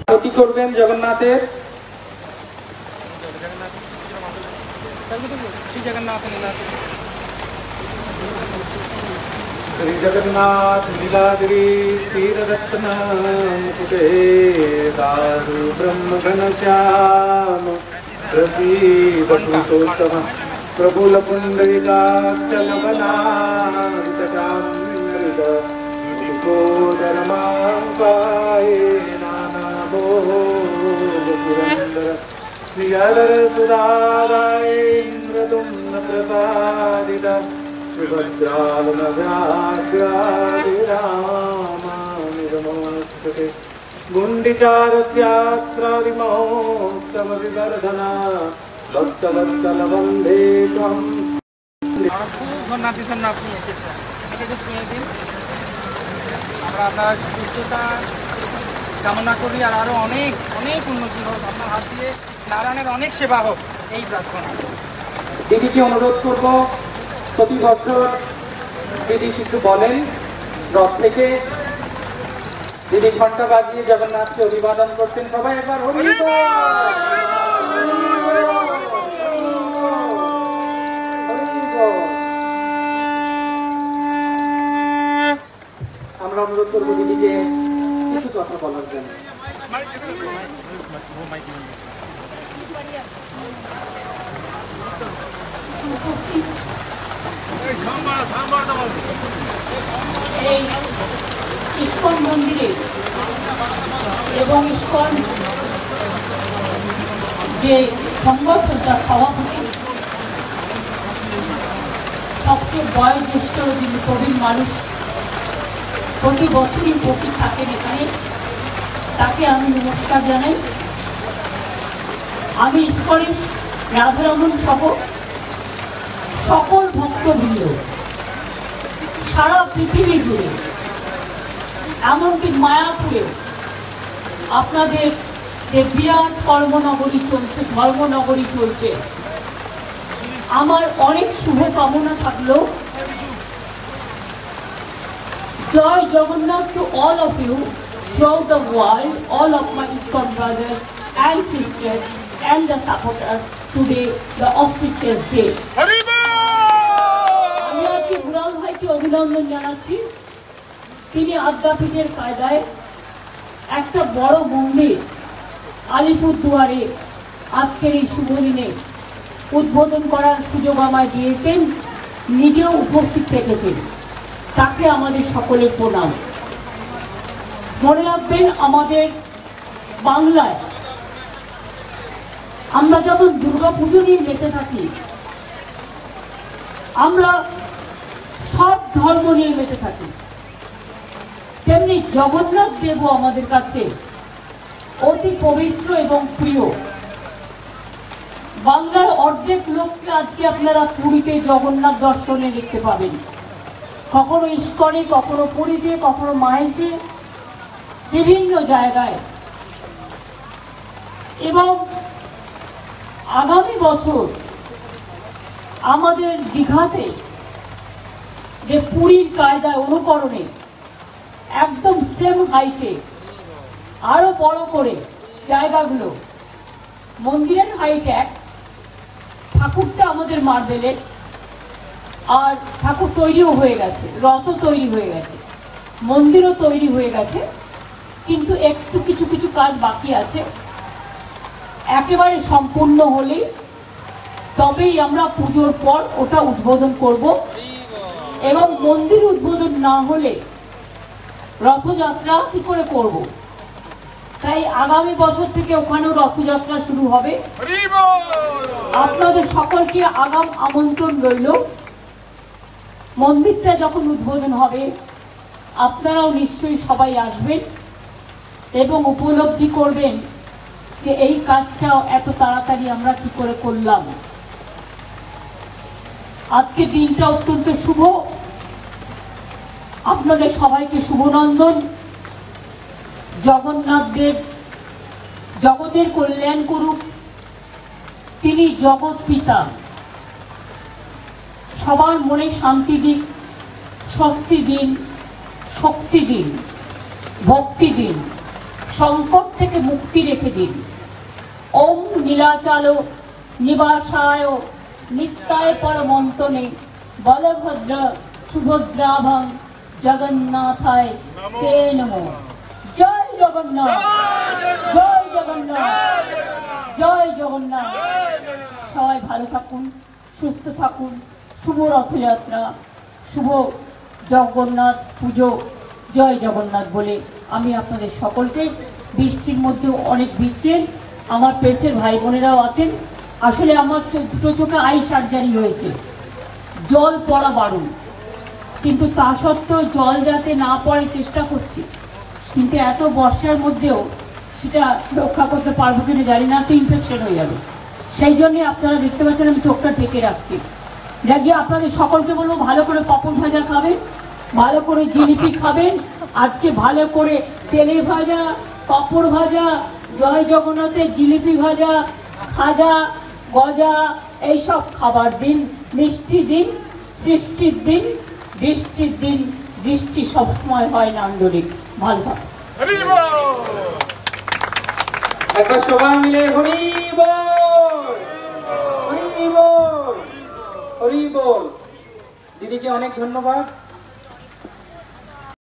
আরতি করবেন জগন্নাথের। श्री जगन्नाथ लीलागिरी क्षीररत्न मुकुटे दारु ब्रह्म घनश्याम प्रसीद पुरुषोत्तम प्रफुल्ल पुंडरीकाक्षलवनामृत धर्मांकाय नानाभो पुरंदर श्रीधर सुधारायन्द्रतुम्न प्रसादित सुभद्रालनव्याघ्रादिरामानुजनमस्तुते गुण्डिचारत्यात्रादिमहोत्सवविवर्धना भक्तवत्सल वन्दे त्वम्। আমরা আপনার সুস্থতা কামনা করি আর আরো অনেক অনেক উন্নতি হোক, আপনার হাত দিয়ে নারায়ণের অনেক সেবা হোক, এই প্রার্থনা। দিদিকে অনুরোধ করব প্রতি বছর দিদি কিছু বলেন রথ থেকে। দিদি ঘন্টা বাজিয়ে জগন্নাথকে অভিবাদন করতেন। সবাই একবার হরি বল। আমরা অনুরোধ করবো দিদিকে কিছু কথা বলার জন্য। এই ইস্কন মন্দিরে এবং ইস্কন যে সংগঠন তার সভাপতি সবচেয়ে বয়োজ্যেষ্ঠ যিনি প্রবীণ মানুষ প্রতি বছরই উপস্থিত থাকেন এখানে, তাকে আমি নমস্কার জানাই। আমি ইস্কনের রাধারমণ সহ সকল ভক্তবৃন্দ সারা পৃথিবী জুড়ে এমনকি মায়াপুরে আপনাদের যে বিরাট কর্মনগরী চলছে, ধর্মনগরী চলছে, আমার অনেক শুভকামনা থাকলো। জয় Jagannath to all of you throughout the world, all of my ISKCON brothers and sisters and the supporters today, the auspicious day. আমি আজকে বুড়াল ভাইকে অভিনন্দন জানাচ্ছি। তিনি আদ্যাপীঠের কায়দায় একটা বড় মন্দির আলিপুরদুয়ারে আজকের এই শুভ দিনে উদ্বোধন করার সুযোগ আমায় দিয়েছেন, নিজেও উপস্থিত থেকেছেন, তাকে আমাদের সকলের প্রণাম। মনে রাখবেন, আমাদের বাংলায় আমরা যখন দুর্গাপুজো নিয়ে মেতে থাকি, আমরা সব ধর্ম নিয়ে মেতে থাকি, তেমনি জগন্নাথ দেবও আমাদের কাছে অতি পবিত্র এবং প্রিয়। বাংলার অর্ধেক লোককে আজকে আপনারা পুরীতে জগন্নাথ দর্শনে দেখতে পাবেন, কখনো ইস্কনে, কখনো পুরীতে, কখনো মাহেশে, বিভিন্ন জায়গায়। এবং আগামী বছর আমাদের দীঘাতে যে পুরীর কায়দায় অনুকরণে একদম সেম হাইটে আরো বড় করে জায়গাগুলো, মন্দিরের হাইট এক, ঠাকুরটা আমাদের মার্বেলের, আর ঠাকুর তৈরিও হয়ে গেছে, রথও তৈরি হয়ে গেছে, মন্দিরও তৈরি হয়ে গেছে, কিন্তু একটু কিছু কিছু কাজ বাকি আছে। একেবারে সম্পূর্ণ হলেই তবেই আমরা পুজোর পর ওটা উদ্বোধন করব, এবং মন্দির উদ্বোধন না হলে রথযাত্রা কি করে করব? তাই আগামী বছর থেকে ওখানেও রথযাত্রা শুরু হবে। আপনাদের সকলকে আগাম আমন্ত্রণ রইল। মন্দিরটা যখন উদ্বোধন হবে আপনারাও নিশ্চয়ই সবাই আসবেন এবং উপলব্ধি করবেন যে এই কাজটাও এত তাড়াতাড়ি আমরা কি করে করলাম। আজকে দিনটা অত্যন্ত শুভ, আপনাদের সবাইকে শুভনন্দন। জগন্নাথ দেব জগতের কল্যাণ করুক, তিনি জগৎ পিতা, সবার মনে শান্তি দিন, স্বস্তি দিন, শক্তি দিন, ভক্তি দিন, সংকট থেকে মুক্তি রেখে দিন। ওম নীলাচল নিবাসায় নিত্যায় পরমন্তনে বলভদ্র সুভদ্রাভং জগন্নাথায় তে নমো। জয় জগন্নাথ, জয় জগন্নাথ, জয় জগন্নাথ। সবাই ভালো থাকুন, সুস্থ থাকুন। শুভ রথযাত্রা, শুভ জগন্নাথ পুজো, জয় জগন্নাথ বলে আমি আপনাদের সকলকে, বৃষ্টির মধ্যেও অনেক ভিড়ছেন, আমার প্রেসের ভাই বোনেরাও আছেন। আসলে আমার দুটো চোখে আই সার্জারি হয়েছে, জল পড়া বারণ, কিন্তু তা সত্ত্বেও জল যাতে না পড়ে চেষ্টা করছি, কিন্তু এত বর্ষার মধ্যেও সেটা রক্ষা করতে পারবো কিনা জানি না, তো ইনফেকশন হয়ে যাবে। সেই জন্যে আপনারা দেখতে পাচ্ছেন আমি চোখটা ঢেকে রাখছি। রাখিয়ে আপনাদের সকলকে বলবো ভালো করে পাপড় ভাজা খাবেন, ভালো করে জিলিপি খাবেন, আজকে ভালো করে তেলে ভাজা, পাপড় ভাজা, জয় জগন্নাথের জিলিপি ভাজা, খাজা, গজা, এইসব খাবার দিন। মিষ্টি দিন, সৃষ্টির দিন, বৃষ্টির দিন, বৃষ্টি সবসময় হয় না আন্দোলিক। ভালো থাকুন। একবার সবাই মিলে হরি বল, হরি বল, হরি বল। দিদিকে অনেক ধন্যবাদ।